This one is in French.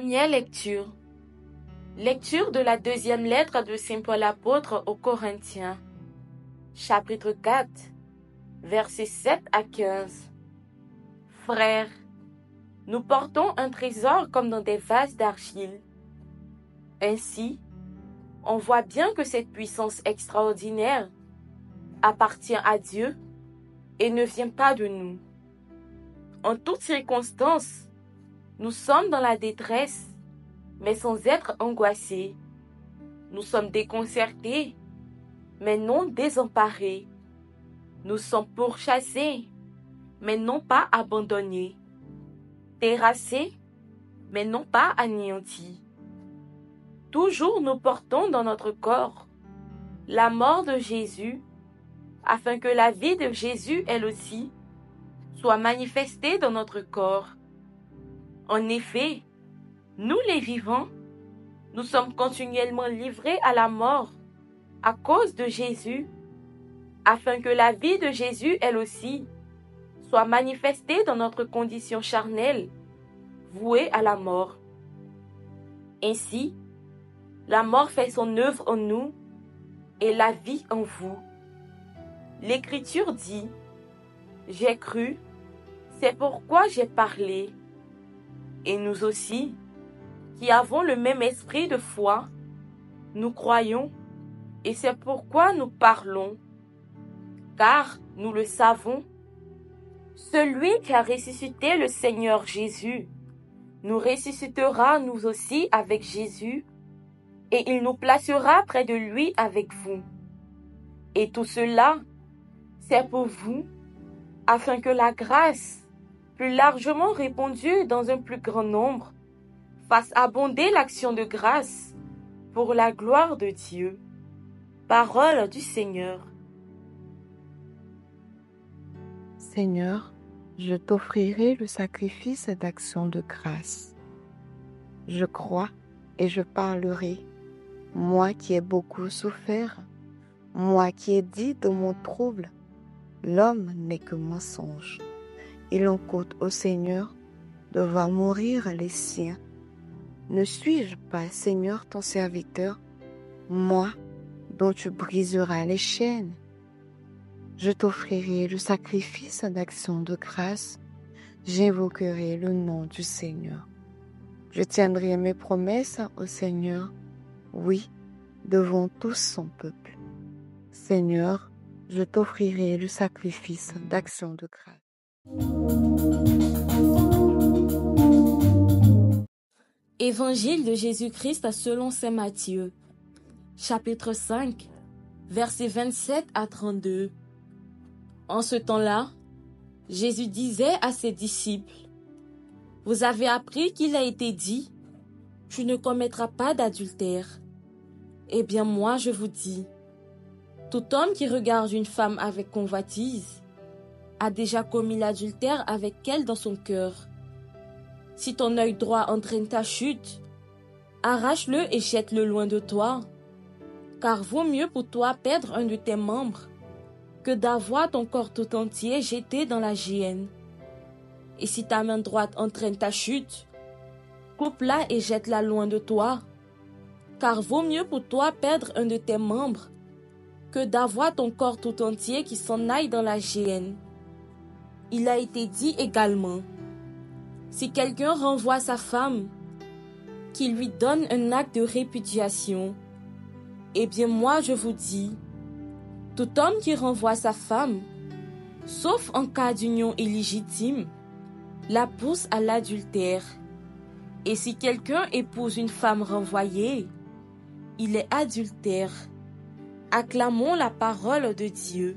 Première lecture. Lecture de la deuxième lettre de Saint Paul apôtre aux Corinthiens. Chapitre 4, versets 7 à 15. Frères, nous portons un trésor comme dans des vases d'argile. Ainsi, on voit bien que cette puissance extraordinaire appartient à Dieu et ne vient pas de nous. En toutes circonstances, nous sommes dans la détresse, mais sans être angoissés. Nous sommes déconcertés, mais non désemparés. Nous sommes pourchassés, mais non pas abandonnés. Terrassés, mais non pas anéantis. Toujours nous portons dans notre corps la mort de Jésus, afin que la vie de Jésus, elle aussi, soit manifestée dans notre corps. En effet, nous les vivants, nous sommes continuellement livrés à la mort à cause de Jésus, afin que la vie de Jésus, elle aussi, soit manifestée dans notre condition charnelle, vouée à la mort. Ainsi, la mort fait son œuvre en nous et la vie en vous. L'Écriture dit, « J'ai cru, c'est pourquoi j'ai parlé. » Et nous aussi, qui avons le même esprit de foi, nous croyons, et c'est pourquoi nous parlons. Car, nous le savons, celui qui a ressuscité le Seigneur Jésus nous ressuscitera nous aussi avec Jésus, et il nous placera près de lui avec vous. Et tout cela, c'est pour vous, afin que la grâce, plus largement répandue dans un plus grand nombre, fasse abonder l'action de grâce pour la gloire de Dieu. Parole du Seigneur. Seigneur, je t'offrirai le sacrifice d'action de grâce. Je crois et je parlerai, moi qui ai beaucoup souffert, moi qui ai dit de mon trouble, l'homme n'est que mensonge. Il en coûte au Seigneur de voir mourir les siens. Ne suis-je pas, Seigneur, ton serviteur, moi, dont tu briseras les chaînes? Je t'offrirai le sacrifice d'action de grâce, j'invoquerai le nom du Seigneur. Je tiendrai mes promesses au Seigneur, oui, devant tout son peuple. Seigneur, je t'offrirai le sacrifice d'action de grâce. Évangile de Jésus-Christ selon saint Matthieu, chapitre 5, versets 27 à 32. En ce temps-là, Jésus disait à ses disciples, « Vous avez appris qu'il a été dit, « Tu ne commettras pas d'adultère. » Eh bien moi je vous dis, tout homme qui regarde une femme avec convoitise a déjà commis l'adultère avec elle dans son cœur. Si ton œil droit entraîne ta chute, arrache-le et jette-le loin de toi, car vaut mieux pour toi perdre un de tes membres que d'avoir ton corps tout entier jeté dans la géhenne. Et si ta main droite entraîne ta chute, coupe-la et jette-la loin de toi, car vaut mieux pour toi perdre un de tes membres que d'avoir ton corps tout entier qui s'en aille dans la géhenne. Il a été dit également, si quelqu'un renvoie sa femme, qu'il lui donne un acte de répudiation. Eh bien moi je vous dis, tout homme qui renvoie sa femme, sauf en cas d'union illégitime, la pousse à l'adultère. Et si quelqu'un épouse une femme renvoyée, il est adultère. Acclamons la parole de Dieu.